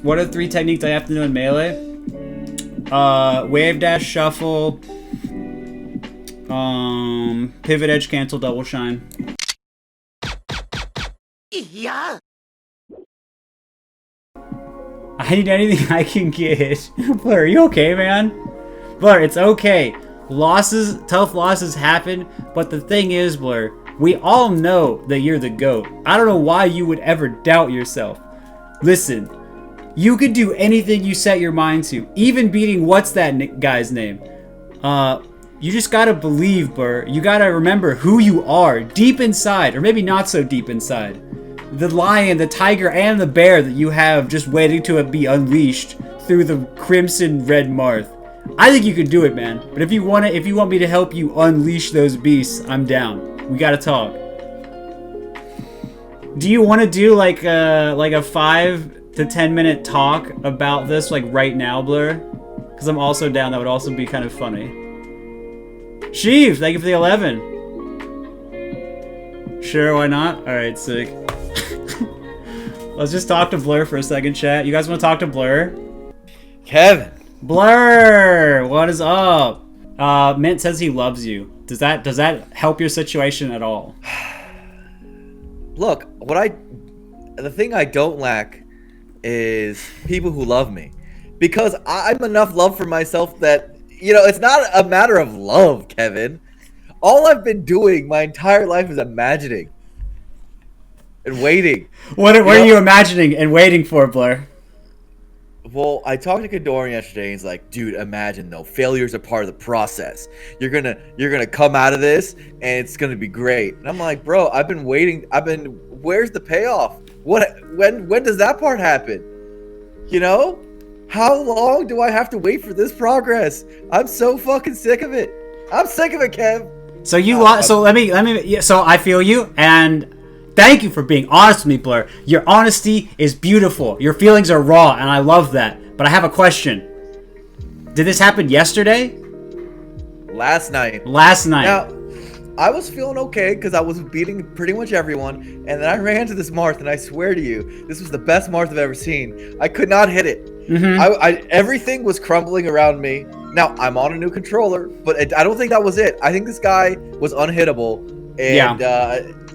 What are the 3 techniques I have to know in Melee? Wave dash, shuffle, pivot edge, cancel, double shine. Yeah. I need anything I can get. Blur, are you okay, man? Blur, it's okay. Tough losses happen, but the thing is, Blur, we all know that you're the GOAT. I don't know why you would ever doubt yourself. Listen, you could do anything you set your mind to, even beating what's that guy's name. You just gotta believe, Blur. You gotta remember who you are, deep inside, or maybe not so deep inside. The lion, the tiger, and the bear that you have just waiting to be unleashed through the crimson red Marth. I think you can do it, man. But if you want me to help you unleash those beasts, I'm down. We gotta talk. Do you want to do like a 5 to 10 minute talk about this like right now, Blur? Because I'm also down. That would also be kind of funny. Sheev, thank you for the 11. Sure, why not? All right, sick. Let's just talk to Blur for a second, chat. You guys want to talk to Blur? Kevin. Blur, what is up? Mint says he loves you. Does that help your situation at all? Look, the thing I don't lack is people who love me, because I'm enough love for myself that, you know, it's not a matter of love, Kevin. All I've been doing my entire life is imagining and waiting. What are you imagining and waiting for, Blur? Well, I talked to Kadorian yesterday, and he's like, dude, imagine though, failures are part of the process. You're gonna come out of this, and it's gonna be great. And I'm like, bro, I've been waiting. Where's the payoff? When does that part happen? You know? How long do I have to wait for this progress? I'm so fucking sick of it. I'm sick of it, Kev. So so I feel you, and thank you for being honest with me, Blur. Your honesty is beautiful. Your feelings are raw, and I love that. But I have a question. Did this happen yesterday? Last night. Now, I was feeling okay because I was beating pretty much everyone, and then I ran to this Marth, and I swear to you, this was the best Marth I've ever seen. I could not hit it. Mm-hmm. Everything was crumbling around me. Now, I'm on a new controller, but I don't think that was it. I think this guy was unhittable, and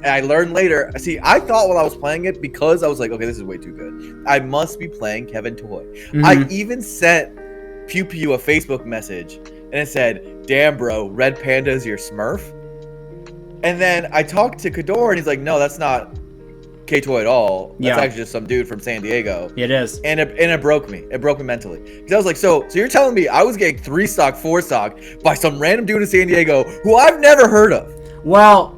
I learned later. See, I thought while I was playing it, because I was like, okay, this is way too good, I must be playing Kevin Toy. Mm-hmm. I even sent Pew Pew a Facebook message, and it said, damn, bro, Red Panda is your Smurf? And then I talked to Kador, and he's like, no, that's not K-Toy at all. That's actually just some dude from San Diego. It is. And it broke me. It broke me mentally. Because I was like, so you're telling me I was getting 3-stock, 4-stock by some random dude in San Diego who I've never heard of? Well,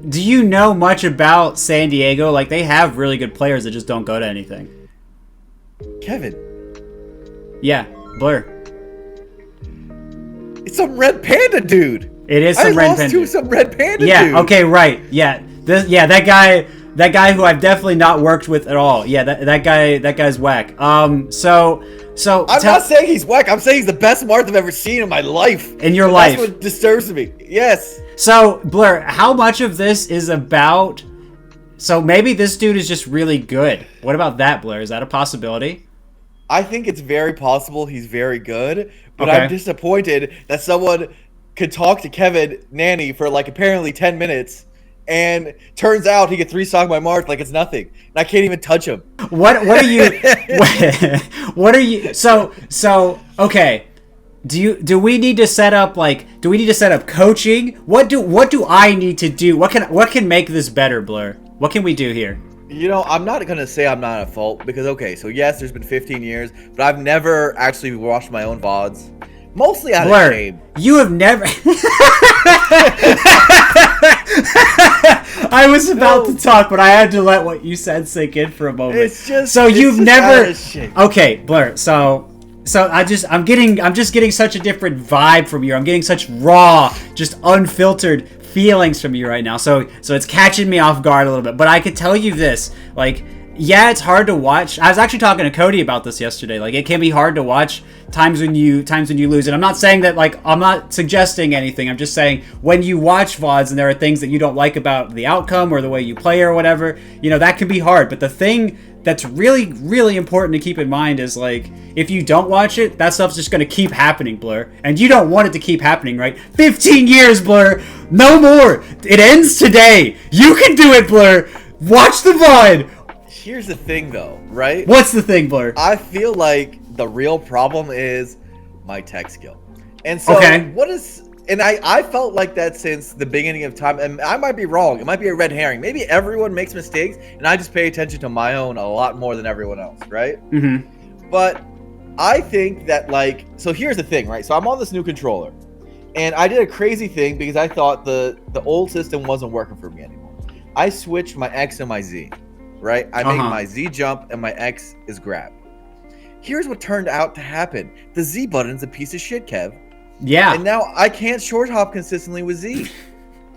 do you know much about San Diego? Like, they have really good players that just don't go to anything. Kevin. Yeah, Blur. It's some Red Panda dude. It is some Red Panda. I lost to some Red Panda dude. Yeah, okay, right. Yeah. That guy who I've definitely not worked with at all. Yeah, that guy's whack. So I'm not saying he's whack. I'm saying he's the best Marth I've ever seen in my life. In your life. That's what disturbs me. Yes. So, Blur, how much of this is about... So maybe this dude is just really good. What about that, Blur? Is that a possibility? I think it's very possible he's very good, but okay. I'm disappointed that someone could talk to Kevin Nanny for like apparently 10 minutes, and turns out he gets 3-stock by Marth like it's nothing, and I can't even touch him. What are you? What are you? So okay. Do we need to set up coaching? What do I need to do? What can make this better, Blur? What can we do here? You know, I'm not going to say I'm not at fault, because, okay, so yes, there's been 15 years, but I've never actually watched my own VODs. Mostly out of shame. You have never... I was about to talk, but I had to let what you said sink in for a moment. It's just... So you've never... Okay, Blur, so I'm just getting such a different vibe from you. I'm getting such raw, just unfiltered feelings from you right now. So it's catching me off guard a little bit. But I could tell you this, like, yeah, it's hard to watch. I was actually talking to Cody about this yesterday. Like, it can be hard to watch times when you lose. And I'm not saying that, like, I'm not suggesting anything. I'm just saying when you watch VODs and there are things that you don't like about the outcome or the way you play or whatever, you know, that can be hard. But the thing that's really, really important to keep in mind is, like, if you don't watch it, that stuff's just going to keep happening, Blur. And you don't want it to keep happening, right? 15 years, Blur. No more. It ends today. You can do it, Blur. Watch the VOD. Here's the thing, though, right? What's the thing, Blur? I feel like the real problem is my tech skill. And so what is... And I felt like that since the beginning of time, and I might be wrong. It might be a red herring. Maybe everyone makes mistakes, and I just pay attention to my own a lot more than everyone else, right? Mm-hmm. But I think that, like, so here's the thing, right? So I'm on this new controller, and I did a crazy thing because I thought the old system wasn't working for me anymore. I switched my X and my Z, right? I make my Z jump, and my X is grab. Here's what turned out to happen. The Z button's a piece of shit, Kev. Yeah. And now I can't short hop consistently with Z.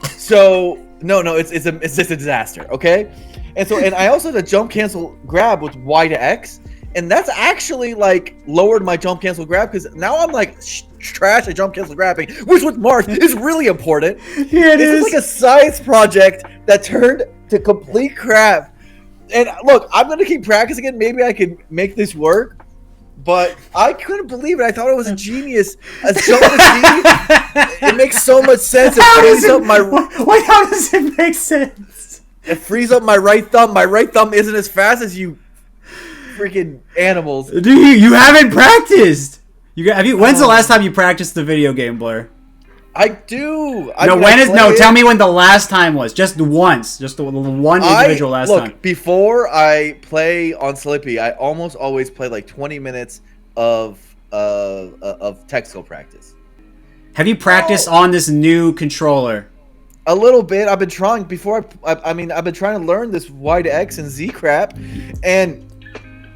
So no, it's just a disaster, okay? And I also had to jump cancel grab with Y to X, and that's actually like lowered my jump cancel grab because now I'm like trash at jump cancel grabbing, which with Marth is really important. Yeah, it is like a science project that turned to complete crap. And look, I'm gonna keep practicing it. Maybe I can make this work. But I couldn't believe it. I thought it was a genius. A jump to Z, it makes so much sense. It frees up my. Wait, how does it make sense? It frees up my right thumb. My right thumb isn't as fast as you, freaking animals. Dude, you haven't practiced. When's the last time you practiced the video game, Blur? I do. Tell me when the last time was. Just once. Just the one individual last time. Look, before I play on Slippy, I almost always play like 20 minutes of tech skill practice. Have you practiced on this new controller? A little bit. I've been trying before. I've been trying to learn this Y to X and Z crap, and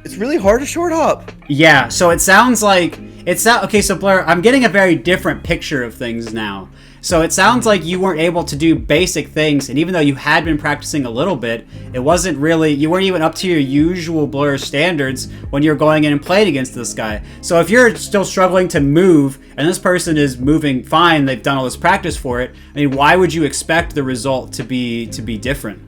it's really hard to short hop. Yeah. So it sounds like okay. So Blair, I'm getting a very different picture of things now. So it sounds like you weren't able to do basic things, and even though you had been practicing a little bit, it wasn't really, you weren't even up to your usual Blur standards when you're going in and playing against this guy. So if you're still struggling to move, and this person is moving fine, they've done all this practice for it, I mean, why would you expect the result to be different?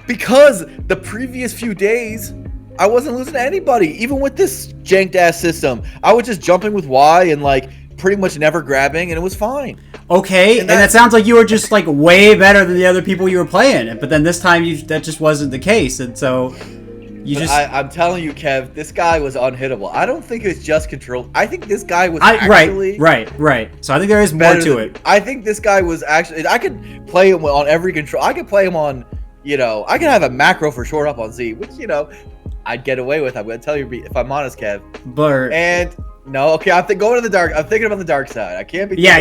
Because the previous few days, I wasn't losing to anybody, even with this janked ass system. I was just jumping with Y and like pretty much never grabbing, and it was fine. Okay, and that sounds like you were just like way better than the other people you were playing, but then this time that just wasn't the case, and so I'm telling you, Kev, this guy was unhittable. I don't think it's just control. I think this guy was actually right. So I think there is more to it. I think this guy was actually. I could play him on every control. I could play him on. I could have a macro for short up on Z, which I'd get away with. I'm gonna tell you if I'm honest, Kev. Blur. And no, okay, going to the dark. I'm thinking about the dark side. I can't be. Yeah,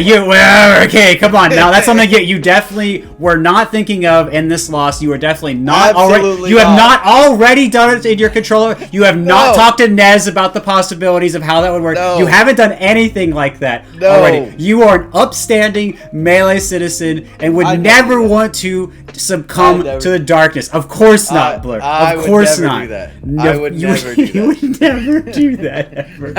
okay, come on. Now that's something you definitely were not thinking of in this loss. You were definitely not already. You have not already done it in your controller. You have not talked to Nez about the possibilities of how that would work. No. You haven't done anything like that already. You are an upstanding melee citizen and would never want to succumb to the darkness. Of course not, Blur. Of course not. I would never do that. You would never do that ever.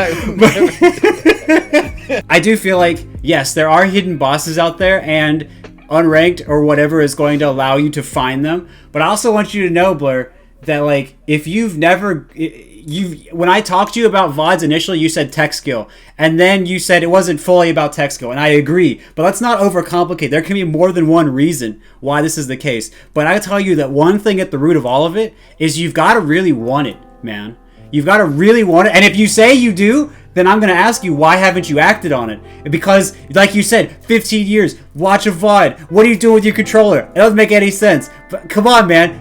I do feel like, yes, there are hidden bosses out there, and unranked or whatever is going to allow you to find them. But I also want you to know, Blur, that like if you've never, when I talked to you about VODs initially, you said tech skill, and then you said it wasn't fully about tech skill, and I agree. But let's not overcomplicate. There can be more than one reason why this is the case. But I tell you that one thing at the root of all of it is you've got to really want it, man. You've got to really want it, and if you say you do, then I'm going to ask you, why haven't you acted on it? Because, like you said, 15 years, watch a VOD. What are you doing with your controller? It doesn't make any sense. But come on, man.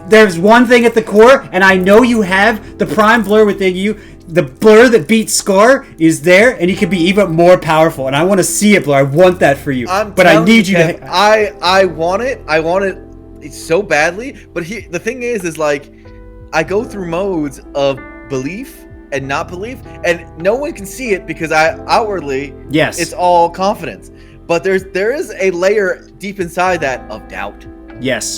There's one thing at the core, and I know you have the prime Blur within you. The Blur that beats Scar is there, and he can be even more powerful. And I want to see it, Blur. I want that for you. But I need you to... I want it. I want it so badly. But the thing is like, I go through modes of belief and not belief, and no one can see it because outwardly it's all confidence, but there is a layer deep inside that of doubt,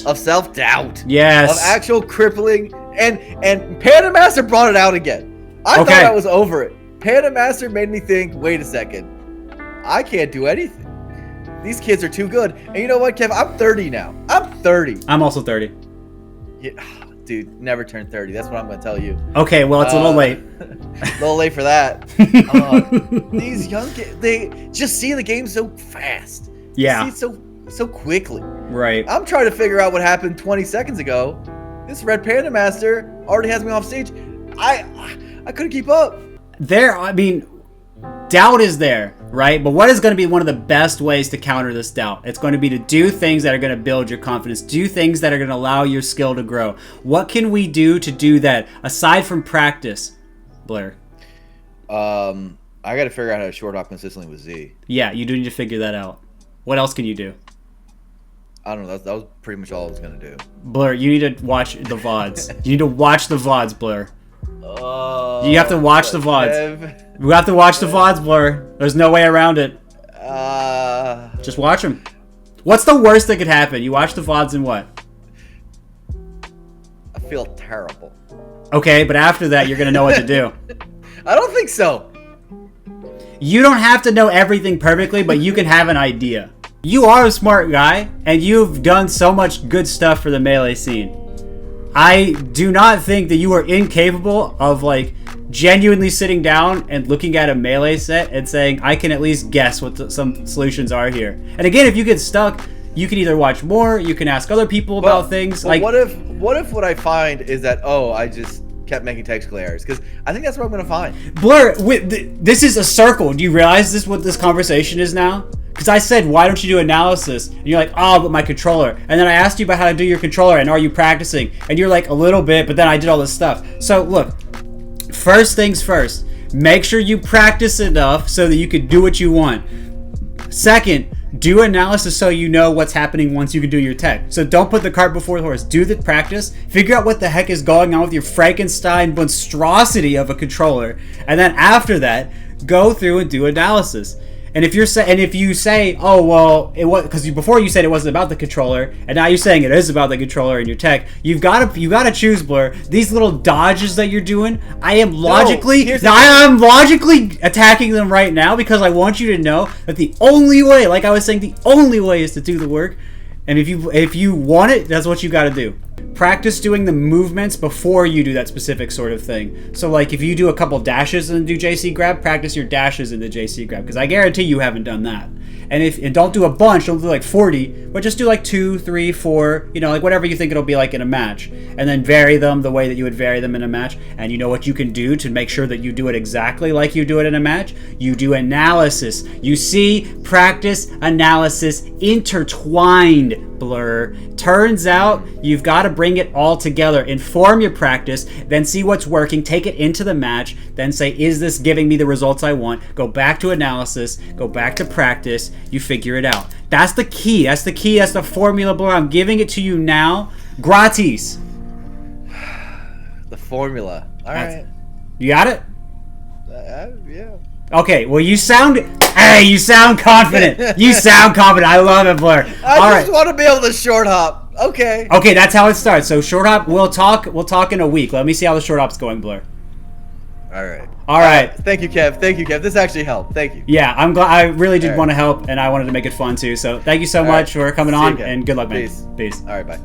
of self-doubt, of actual crippling And Panda Master brought it out again. I thought I was over it. Panda Master made me think, wait a second. I can't do anything. These kids are too good. And you know what, Kev? I'm 30 now. I'm 30. I'm also 30. Yeah, dude, never turn 30. That's what I'm going to tell you. Okay, well, it's a little late. A little late for that. These young kids, they just see the game so fast. Yeah. See it so quickly. Right. I'm trying to figure out what happened 20 seconds ago. This Red Panda Master already has me off stage. I couldn't keep up. I mean, doubt is there, right? But what is going to be one of the best ways to counter this doubt? It's going to be to do things that are going to build your confidence, do things that are going to allow your skill to grow. What can we do to do that aside from practice, Blair? I got to figure out how to short hop consistently with Z. Yeah, you do need to figure that out. What else can you do? I don't know. That was pretty much all I was going to do. Blair, you need to watch the VODs. You need to watch the VODs, Blair. You have to watch the VODs. You have to watch the VODs, Blair. There's no way around it. Just watch them. What's the worst that could happen? You watch the VODs and what? I feel terrible. Okay, but after that, you're going to know what to do. I don't think so. You don't have to know everything perfectly, but you can have an idea. You are a smart guy, and you've done so much good stuff for the Melee scene. I do not think that you are incapable of, like, genuinely sitting down and looking at a Melee set and saying, I can at least guess what some solutions are here. And again, if you get stuck, you can either watch more, you can ask other people about things. Like, what if what I find is that, I just kept making technical errors? Because I think that's what I'm going to find. Blur, this is a circle. Do you realize what this conversation is now? Because I said, why don't you do analysis? And you're like, but my controller. And then I asked you about how to do your controller and are you practicing? And you're like, a little bit, but then I did all this stuff. So look, first things first, make sure you practice enough so that you can do what you want. Second, do analysis so you know what's happening once you can do your tech. So don't put the cart before the horse. Do the practice. Figure out what the heck is going on with your Frankenstein monstrosity of a controller. And then after that, go through and do analysis. And if you say, because before you said it wasn't about the controller, and now you're saying it is about the controller and your tech, you gotta choose, Blur. These little dodges that you're doing, I am logically attacking them right now because I want you to know that the only way, like I was saying, the only way is to do the work. And if you want it, that's what you got to do. Practice doing the movements before you do that specific sort of thing. So like if you do a couple dashes and do JC grab, practice your dashes in the JC grab, because I guarantee you haven't done that. And don't do a bunch, don't do like 40, but just do like 2, 3, 4, like whatever you think it'll be like in a match. And then vary them the way that you would vary them in a match. And you know what you can do to make sure that you do it exactly like you do it in a match? You do analysis. You see, practice, analysis, intertwined, Blur. Turns out you've got to bring it all together. Inform your practice, then see what's working, take it into the match, then say, is this giving me the results I want? Go back to analysis, go back to practice, you figure it out. That's the key. That's the formula, Blur. I'm giving it to you now. Gratis. The formula. All right. You got it? Yeah. Okay, well you sound confident. You sound confident. I love it, Blur. I just want to be able to short hop. Okay. Okay, that's how it starts. So short hop, we'll talk in a week. Let me see how the short hop's going, Blur. All right. All right. Thank you, Kev. This actually helped. Thank you. Yeah, I'm glad. I really did want to help, and I wanted to make it fun too. So thank you so much for coming on, and good luck, man. Peace. Peace. All right, bye.